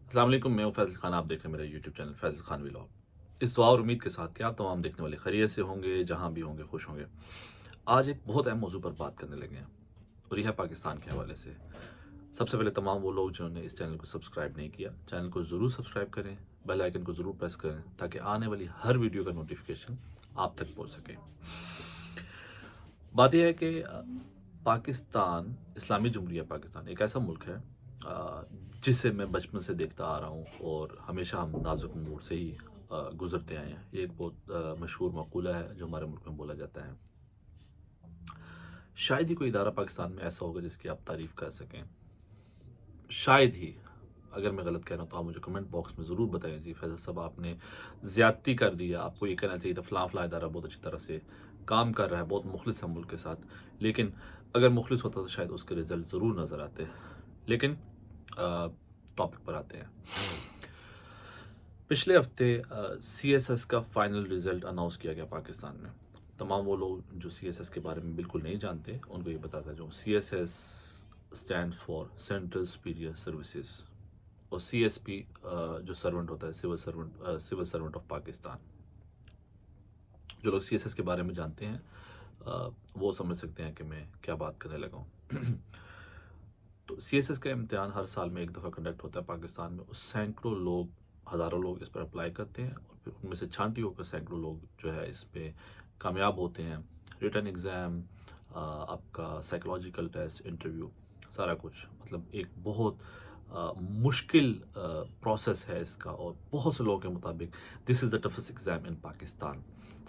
अस्सलाम वालेकुम, मैं हूं फैज़ल खान। आप देख रहे हैं मेरा YouTube channel Faizal Khan vlog. इस दुआ और उम्मीद के साथ कि आप तमाम देखने वाले खैरियत से होंगे, जहां भी होंगे खुश होंगे। आज एक बहुत अहम मौजू पर बात करने लगे हैं और यह है पाकिस्तान के हवाले से। सबसे पहले तमाम वो लोग जिन्होंने इस चैनल को सब्सक्राइब नहीं किया, चैनल को ज़रूर सब्सक्राइब करें, बेल आइकन को ज़रूर प्रेस करें ताकि आने वाली हर वीडियो का नोटिफिकेशन आप तक पहुंच सके। बात यह है कि पाकिस्तान, इस्लामी जमहूरिया पाकिस्तान एक ऐसा मुल्क है जिसे मैं बचपन से देखता आ रहा हूँ और हमेशा हम नाजुक मोड़ से ही गुजरते आए हैं। ये एक बहुत मशहूर मकूला है जो हमारे मुल्क में बोला जाता है। शायद ही कोई इदारा पाकिस्तान में ऐसा होगा जिसकी आप तारीफ कर सकें। शायद ही। अगर मैं गलत कह रहा हूँ तो आप मुझे कमेंट बॉक्स में ज़रूर बताएं जी फैज़ल साहब आपने ज़्यादती कर दिया, आपको ये कहना चाहिए था फ़लाँ फ़लाँ इदारा बहुत अच्छी तरह से काम कर रहा है, बहुत मुखलिस है मुल्क के साथ। लेकिन अगर मुखलिस होता तो शायद उसके रिज़ल्ट ज़रूर नज़र आते। लेकिन टॉपिक पर आते हैं। पिछले हफ्ते CSS का फाइनल रिज़ल्ट अनाउंस किया गया पाकिस्तान में। तमाम वो लोग जो CSS के बारे में बिल्कुल नहीं जानते उनको ये बताता जाऊँ। CSS stands for central superior services और CSP जो सर्वेंट होता है सिविल सर्वेंट ऑफ पाकिस्तान। जो लोग CSS के बारे में जानते हैं वो समझ सकते हैं कि मैं क्या बात करने लगा हूँ। तो CSS का इम्तिहान हर साल में एक दफ़ा कंडक्ट होता है पाकिस्तान में। उस सैकड़ों लोग, हज़ारों लोग इस पर अप्लाई करते हैं और फिर उनमें से छांटी होकर सैकड़ों लोग जो है इस पे कामयाब होते हैं। रिटन एग्ज़ाम, आपका साइकोलॉजिकल टेस्ट, इंटरव्यू, सारा कुछ मतलब एक बहुत मुश्किल प्रोसेस है इसका और बहुत से लोगों के मुताबिक this is the toughest exam in Pakistan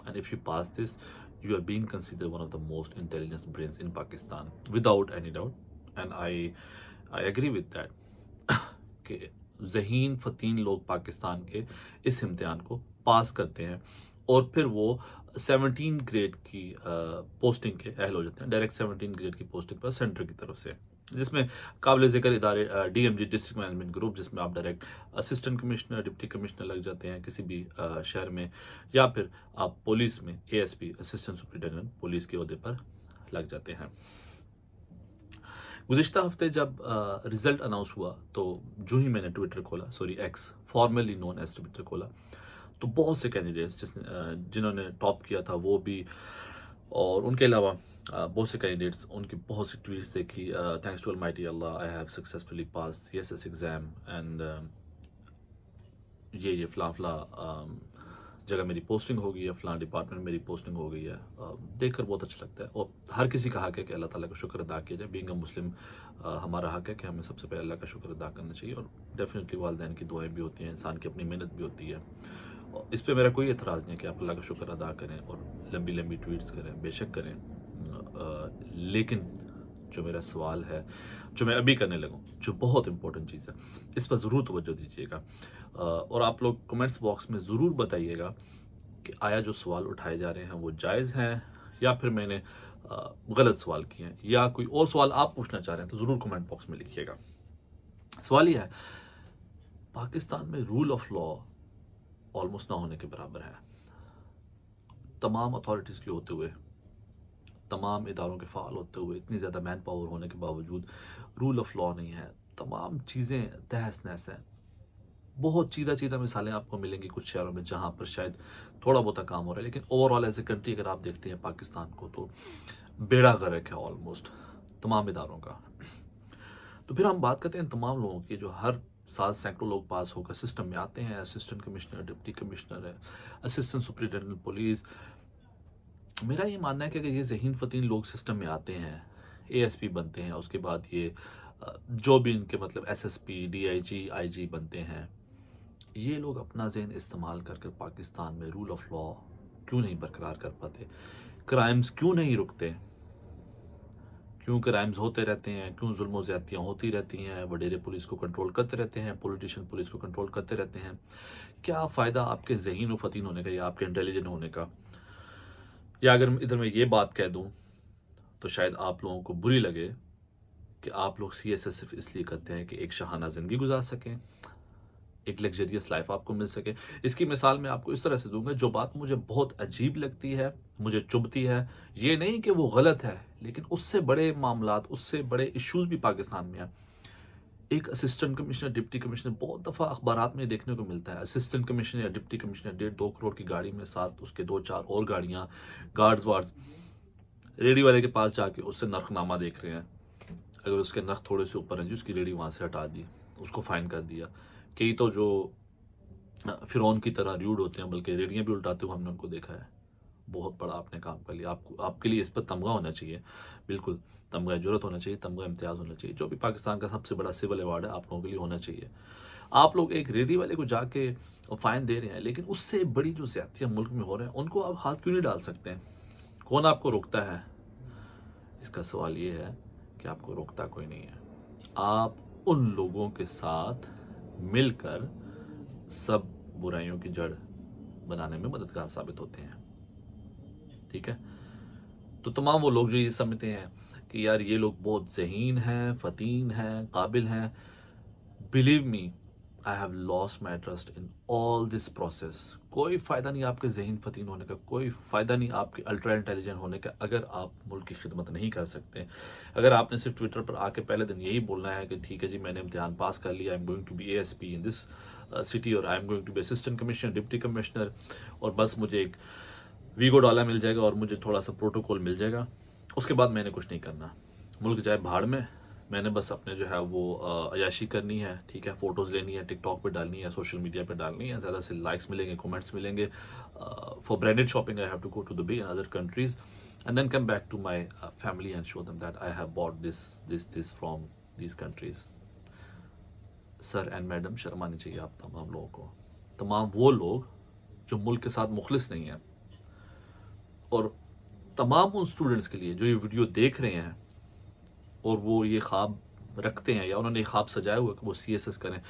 and if you pass this you are being considered one of the most intelligent brains in Pakistan without any doubt. And I agree with that कि ज़हीन फ़तीन लोग पाकिस्तान के इस इम्तिहान को पास करते हैं और फिर वो 17 ग्रेड की पोस्टिंग के अहल हो जाते हैं। डायरेक्ट 17 ग्रेड की पोस्टिंग पर सेंटर की तरफ से, जिसमें काबिल ज़िक्र इदारे DMG डिस्ट्रिक्ट मैनेजमेंट ग्रुप, जिसमें आप direct assistant commissioner, deputy commissioner लग जाते हैं किसी भी शहर में, या फिर आप पुलिस में ASP असिस्टेंट सुपरिटेंडेंट पुलिस के ओहदे पर लग जाते हैं। गुज़िश्ता हफ्ते जब रिज़ल्ट अनाउंस हुआ तो जो ही मैंने ट्विटर खोला, sorry X formerly known as Twitter खोला, तो बहुत से कैंडिडेट्स जिन्होंने टॉप किया था वो भी और उनके अलावा बहुत से कैंडिडेट्स, उनकी बहुत सी ट्वीट्स देखी। Thanks to almighty Allah I have successfully pass CSS exam and ये फ़लाँ फ़लाँ जगह मेरी पोस्टिंग हो गई है, फ़लाँ डिपार्टमेंट मेरी पोस्टिंग हो गई है। देखकर बहुत अच्छा लगता है और हर किसी का हक है कि अल्लाह ताला का शुक्र अदा किया जाए। बीइंग अ मुस्लिम हमारा हक है कि हमें सबसे पहले अल्लाह का शुक्र अदा करना चाहिए और डेफिनेटली वालिदैन की दुआएं भी होती हैं, इंसान की अपनी मेहनत भी होती है। और इस पे मेरा कोई एतराज़ नहीं है कि आप अल्लाह का शुक्र अदा करें और लंबी लंबी ट्वीट्स करें, बेशक करें। लेकिन जो मेरा सवाल है, जो मैं अभी करने लगा हूँ, जो बहुत इंपॉर्टेंट चीज़ है, इस पर ज़रूर तवज्जो दीजिएगा और आप लोग कमेंट्स बॉक्स में ज़रूर बताइएगा कि आया जो सवाल उठाए जा रहे हैं वो जायज़ हैं या फिर मैंने गलत सवाल किए हैं, या कोई और सवाल आप पूछना चाह रहे हैं तो ज़रूर कमेंट बॉक्स में लिखिएगा। सवाल यह है, पाकिस्तान में रूल ऑफ लॉ ऑलमोस्ट ना होने के बराबर है। तमाम अथॉरिटीज़ के होते हुए, तमाम इदारों के फ़ाल होते हुए, इतनी ज़्यादा मैन पावर होने के बावजूद रूल ऑफ लॉ नहीं है। तमाम चीज़ें तहस नहस हैं। बहुत चीदा मिसालें आपको मिलेंगी कुछ शहरों में जहाँ पर शायद थोड़ा बहुत काम हो रहा है, लेकिन ओवरऑल एज ए कंट्री अगर आप देखते हैं पाकिस्तान को तो बेड़ा गर्क है ऑलमोस्ट तमाम इदारों का। तो फिर हम बात करते हैं तमाम लोगों की जो हर साल सैकड़ों लोग पास होकर सिस्टम में आते हैं। असिस्टेंट कमिश्नर, डिप्टी कमिश्नर है, असिस्टेंट सुपरिटेंडेंट पुलिस। मेरा ये मानना है कि अगर ये ज़हीन फ़तीन लोग सिस्टम में आते हैं, ASP बनते हैं, उसके बाद ये जो भी इनके मतलब SSP, DIG, IG बनते हैं, ये लोग अपना ज़हन इस्तेमाल कर कर पाकिस्तान में रूल ऑफ लॉ क्यों नहीं बरकरार कर पाते? क्राइम्स क्यों नहीं रुकते? क्यों क्राइम्स होते रहते हैं? क्यों जुल्म व ज़्यादतियाँ होती रहती हैं? वडेरे पुलिस को कंट्रोल करते रहते हैं, पॉलिटिशियन पुलिस को कंट्रोल करते रहते हैं। क्या फ़ायदा आपके ज़हीन व फ़तीन होने का या आपके इंटेलिजेंट होने का? या अगर इधर मैं ये बात कह दूँ तो शायद आप लोगों को बुरी लगे कि आप लोग CSS सिर्फ इसलिए करते हैं कि एक शाहाना ज़िंदगी गुजार सकें, एक लग्जरियस लाइफ आपको मिल सके। इसकी मिसाल मैं आपको इस तरह से दूंगा, जो बात मुझे बहुत अजीब लगती है, मुझे चुभती है, ये नहीं कि वो गलत है, लेकिन उससे बड़े मामलात, उससे बड़े इश्यूज भी पाकिस्तान में हैं। एक असिस्टेंट कमिश्नर, डिप्टी कमिश्नर, बहुत दफ़ा अखबारात में देखने को मिलता है, असिस्टेंट कमिश्नर या डिप्टी कमिश्नर 1.5-2 करोड़ की गाड़ी में साथ उसके 2-4 और गाड़ियाँ, गार्ड्स वार्ड्स, रेडी वाले के पास जाके उससे नर्खनामा देख रहे हैं। अगर उसके नर्ख थोड़े से ऊपर हैं जी, उसकी रेडी वहाँ से हटा दी, उसको फ़ाइन कर दिया। कई तो जो फ़िरौन की तरह र्यूड होते हैं, बल्कि रेडियाँ भी उल्टाते हुए हमने उनको देखा है। बहुत बड़ा आपने काम कर लिया, आपको आपके लिए इस पर तमगा होना चाहिए, बिल्कुल तमगा जुर्रत होना चाहिए, तमगा इम्तियाज़ होना चाहिए। जो भी पाकिस्तान का सबसे बड़ा सिविल अवार्ड है, आप लोगों के लिए होना चाहिए। आप लोग एक रेडी वाले को जाके फ़ाइन दे रहे हैं, लेकिन उससे बड़ी जो ज़्यादतियाँ मुल्क में हो रहे हैं, उनको आप हाथ क्यों नहीं डाल सकते हैं? कौन आपको रोकता है? इसका सवाल ये है कि आपको रोकता कोई नहीं है। आप उन लोगों के साथ मिलकर सब बुराइयों की जड़ बनाने में मददगार साबित होते हैं, ठीक है? तो तमाम वो लोग जो ये समझते हैं कि यार ये लोग बहुत ज़हीन हैं, फ़तीन हैं, काबिल हैं, believe me, I have lost my trust in all this process. कोई फ़ायदा नहीं आपके ज़हीन फ़तीन होने का, कोई फ़ायदा नहीं आपके अल्ट्रा इंटेलिजेंट होने का, अगर आप मुल्क की खिदमत नहीं कर सकते। अगर आपने सिर्फ ट्विटर पर आके पहले दिन यही बोलना है कि ठीक है जी, मैंने इम्तिहान पास कर लिया, I am going to be ASP in this city, और I am going to be assistant commissioner, deputy commissioner, और बस मुझे एक वीगो डॉलर मिल जाएगा और मुझे थोड़ा सा प्रोटोकॉल मिल जाएगा, उसके बाद मैंने कुछ नहीं करना। मुल्क जाए भाड़ में, मैंने बस अपने जो है वो अयाशी करनी है, ठीक है, फ़ोटोज़ लेनी है, टिकटॉक पे डालनी है, सोशल मीडिया पे डालनी है, ज़्यादा से लाइक्स मिलेंगे, कमेंट्स मिलेंगे। For branded shopping I have to go to Dubai and other countries and then come back to my family and show them that I have bought this from these countries. Sir and madam, शर्म आनी चाहिए आप तमाम लोगों को, तमाम वो लोग जो मुल्क के साथ मुखलिस नहीं हैं, और तमाम उन स्टूडेंट्स के लिए जो ये वीडियो देख रहे हैं और वो ये ख्वाब रखते हैं या उन्होंने ये ख्वाब सजाया हुआ कि वो CSS करें,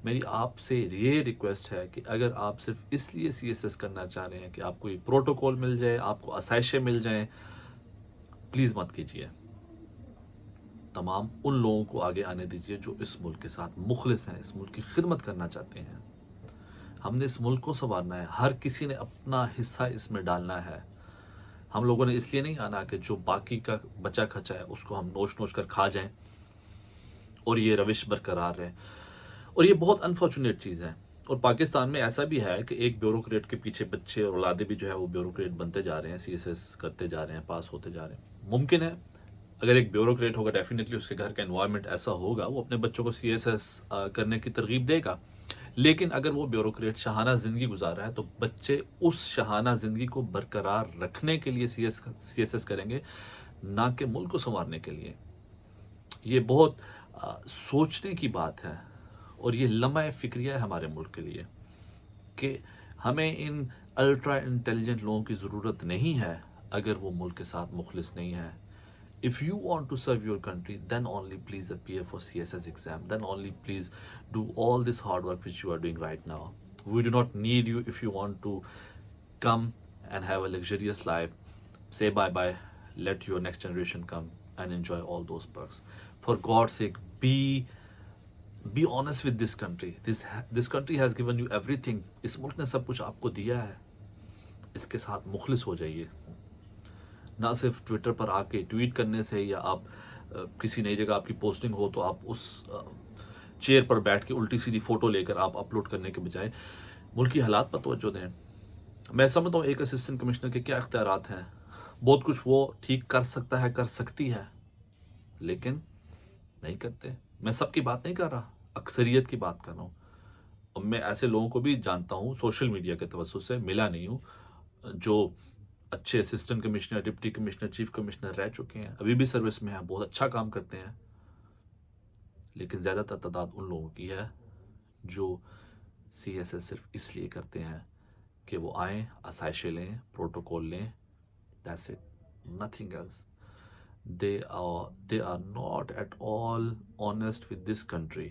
मेरी आपसे ये रिक्वेस्ट है कि अगर आप सिर्फ इसलिए CSS करना चाह रहे हैं कि आपको ये प्रोटोकॉल मिल जाए, आपको आसाइशें मिल जाएं, प्लीज़ मत कीजिए। तमाम उन लोगों को आगे आने दीजिए जो इस मुल्क के साथ मुखलिस हैं, इस मुल्क की खिदमत करना चाहते हैं। हमने इस मुल्क को संवारना है, हर किसी ने अपना हिस्सा इसमें डालना है। हम लोगों ने इसलिए नहीं आना कि जो बाकी का बचा खचा है उसको हम नोच नोच कर खा जाएं और ये रविश बरकरार रहे। और ये बहुत अनफॉर्चुनेट चीज़ है। और पाकिस्तान में ऐसा भी है कि एक ब्यूरोक्रेट के पीछे बच्चे और औलादे भी जो है वो ब्यूरोक्रेट बनते जा रहे हैं, CSS करते जा रहे हैं, पास होते जा रहे हैं। मुमकिन है अगर एक ब्यूरोक्रेट होगा, डेफिनेटली उसके घर का एनवायरनमेंट ऐसा होगा, वो अपने बच्चों को CSS करने की तरगीब देगा। लेकिन अगर वो ब्यूरोक्रेट शाहाना ज़िंदगी गुजार रहा है, तो बच्चे उस शाहाना ज़िंदगी को बरकरार रखने के लिए CSS करेंगे, ना कि मुल्क को संवारने के लिए। ये बहुत सोचने की बात है और ये लम्हा फ़िक्रिया है हमारे मुल्क के लिए कि हमें इन अल्ट्रा इंटेलिजेंट लोगों की ज़रूरत नहीं है अगर वो मुल्क के साथ मुखलिस नहीं है। If you want to serve your country, then only please appear for CSS exam. Then only please do all this hard work which you are doing right now. We do not need you if you want to come and have a luxurious life. Say bye bye. Let your next generation come and enjoy all those perks. For God's sake, be honest with this country. This country has given you everything. इस मुल्क ने सब कुछ आपको दिया है, इसके साथ मुखलिस हो जाइए। ना सिर्फ ट्विटर पर आके ट्वीट करने से, या आप किसी नई जगह आपकी पोस्टिंग हो तो आप उस चेयर पर बैठ के उल्टी सीधी फ़ोटो लेकर आप अपलोड करने के बजाय मुल्क की हालात पर तवज्जो दें। मैं समझता हूँ एक असिस्टेंट कमिश्नर के क्या इख्तियारात हैं, बहुत कुछ वो ठीक कर सकता है, कर सकती है, लेकिन नहीं करते। मैं सबकी बात नहीं कर रहा, अक्सरियत की बात कर रहा हूँ। और मैं ऐसे लोगों को भी जानता हूँ, सोशल मीडिया के तवज्जुह से मिला नहीं हूँ, जो अच्छे assistant commissioner, deputy commissioner, chief commissioner रह चुके हैं, अभी भी सर्विस में हैं, बहुत अच्छा काम करते हैं, लेकिन ज़्यादातर तादाद उन लोगों की है जो CSS सिर्फ इसलिए करते हैं कि वो आएँ, आसाइशें लें, प्रोटोकॉल लें, that's it, nothing else. They are not at all honest with this country.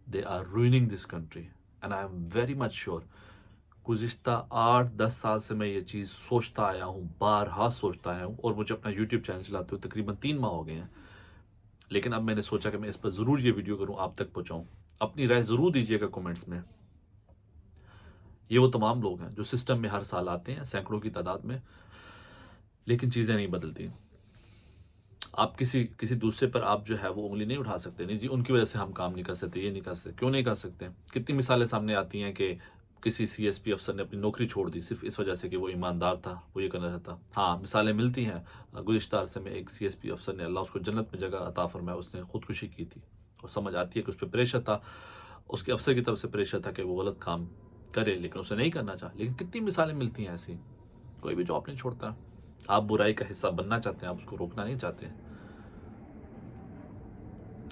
They are ruining this country and I am very much sure, गुज़िश्ता 8-10 साल से मैं ये चीज़ सोचता आया हूँ, बारहा सोचता आया हूँ, और मुझे अपना YouTube चैनल चलाते हुए तकरीबन 3 माह हो गए हैं। लेकिन अब मैंने सोचा कि मैं इस पर ज़रूर ये वीडियो करूँ, आप तक पहुँचाऊँ। अपनी राय ज़रूर दीजिएगा कमेंट्स में। ये वो तमाम लोग हैं जो सिस्टम में हर साल आते हैं, सैकड़ों की तादाद में, लेकिन चीज़ें नहीं बदलती। आप किसी दूसरे पर आप जो है वो उँगली नहीं उठा सकते, नहीं जी उनकी वजह से हम काम नहीं कर सकते, ये नहीं कर सकते। क्यों नहीं कर सकते? कितनी मिसालें सामने आती हैं कि किसी सीएसपी अफ़सर ने अपनी नौकरी छोड़ दी सिर्फ़ इस वजह से कि वो ईमानदार था, वो ये करना चाहता। हाँ, मिसालें मिलती हैं। गुज़िश्ता अरसे में एक सीएसपी अफ़सर ने, अल्लाह उसको जन्नत में जगह अता फ़रमाए, उसने खुदकुशी की थी और समझ आती है कि उस पे प्रेशर था, उसके अफ़सर की तरफ से प्रेशर था कि वो गलत काम करे, लेकिन उसे नहीं करना चाहा। लेकिन कितनी मिसालें मिलती हैं ऐसी। कोई भी जॉब नहीं छोड़ता। आप बुराई का हिस्सा बनना चाहते हैं, आप उसको रोकना नहीं चाहते।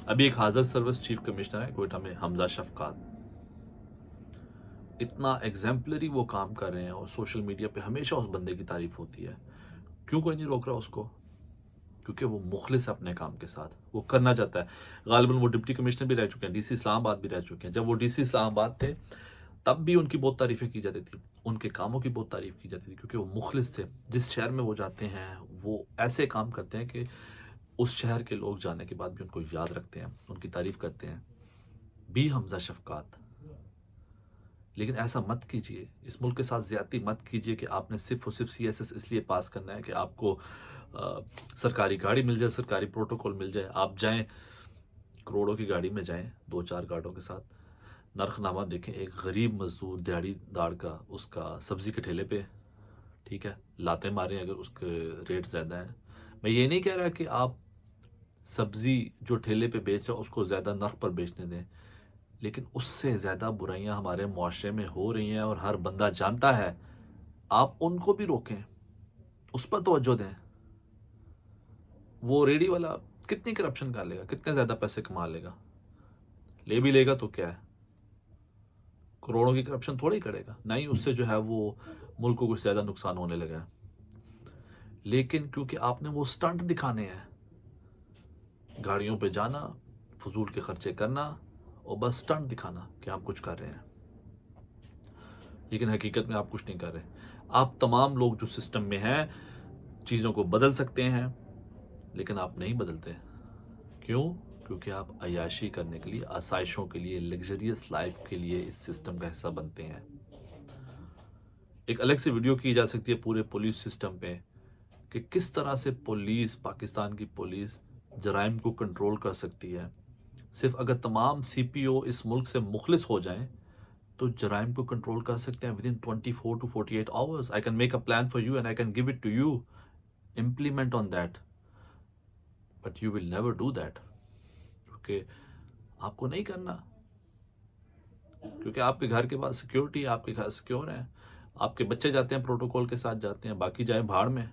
अभी एक हाज़िर सर्विस चीफ कमिश्नर है क्वेटा में, हमजा शफ़क़ात। इतना एग्ज़ेम्पलरी वो काम कर रहे हैं और सोशल मीडिया पे हमेशा उस बंदे की तारीफ़ होती है। क्यों कोई नहीं रोक रहा उसको? क्योंकि वो मुख़लिस है अपने काम के साथ, वो करना चाहता है। ग़ालिबन वो डिप्टी कमिश्नर भी रह चुके हैं, डीसी इस्लामाबाद भी रह चुके हैं। जब वो डीसी इस्लामाबाद थे, तब भी उनकी बहुत तारीफ़ें की जाती थी, उनके कामों की बहुत तारीफ़ की जाती थी क्योंकि वो मुख़लिस थे। जिस शहर में वो जाते हैं, वो ऐसे काम करते हैं कि उस शहर के लोग जाने के बाद भी उनको याद रखते हैं, उनकी तारीफ़ करते हैं। बी हमजा शफ़क़ात। लेकिन ऐसा मत कीजिए, इस मुल्क के साथ ज़्यादती मत कीजिए कि आपने सिर्फ़ और सिर्फ़ सीएसएस इसलिए पास करना है कि आपको सरकारी गाड़ी मिल जाए, सरकारी प्रोटोकॉल मिल जाए। आप जाएँ, करोड़ों की गाड़ी में जाएँ, 2-4 गार्डों के साथ, नर्खनामा देखें, एक गरीब मज़दूर दिहाड़ीदार का, उसका सब्ज़ी के ठेले पे, ठीक है, लातें मारें अगर उसके रेट ज़्यादा हैं। मैं ये नहीं कह रहा कि आप सब्ज़ी जो ठेले पे बेच रहे हो उसको ज़्यादा नर्ख़ पर बेचने दें, लेकिन उससे ज़्यादा बुराइयां हमारे मुआशरे में हो रही हैं और हर बंदा जानता है। आप उनको भी रोकें, उस पर तवज्जो दें। वो रेडी वाला कितनी करप्शन कर लेगा, कितने ज़्यादा पैसे कमा लेगा, ले भी लेगा तो क्या है, करोड़ों की करप्शन थोड़ी करेगा, नहीं उससे जो है वो मुल्क को कुछ ज़्यादा नुकसान होने लगा है। लेकिन क्योंकि आपने वो स्टंट दिखाने हैं, गाड़ियों पे जाना, फजूल के खर्चे करना और बस स्टंट दिखाना कि हम कुछ कर रहे हैं, लेकिन हकीकत में आप कुछ नहीं कर रहे। आप तमाम लोग जो सिस्टम में हैं चीज़ों को बदल सकते हैं, लेकिन आप नहीं बदलते। क्यों? क्योंकि आप अय्याशी करने के लिए, आसाइशों के लिए, लग्जरियस लाइफ के लिए इस सिस्टम का हिस्सा बनते हैं। एक अलग से वीडियो की जा सकती है पूरे पुलिस सिस्टम पे कि किस तरह से पुलिस, पाकिस्तान की पुलिस जराइम को कंट्रोल कर सकती है। सिर्फ अगर तमाम सीपीओ इस मुल्क से मुखलिस हो जाएं तो जराइम को कंट्रोल कर सकते हैं within 24 to 48 hours. I can make a plan for you and I can give it to you, implement on that, but you will never do that क्योंकि आपको नहीं करना, क्योंकि आपके घर के पास सिक्योरिटी, आपके घर सिक्योर है, आपके बच्चे जाते हैं प्रोटोकॉल के साथ जाते हैं, बाकी जाए भाड़ में।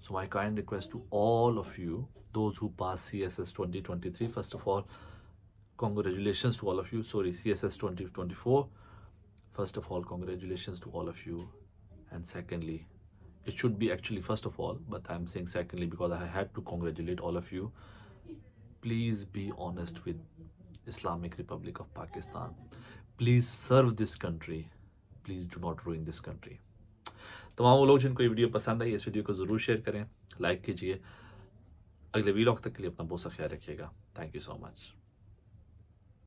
So my kind request to all of you, those who passed CSS 2023, first of all, congratulations to all of you. Sorry, CSS 2024. First of all, congratulations to all of you. And secondly, it should be actually first of all, but I'm saying secondly because I had to congratulate all of you. Please be honest with Islamic Republic of Pakistan. Please serve this country. Please do not ruin this country. तमाम वो लोग जिनको ये video पसंद आई, इस video को ज़रूर share करें, लाइक कीजिए। अगले वीलॉग तक के लिए अपना बहुत सा ख्याल रखिएगा। Thank you so much.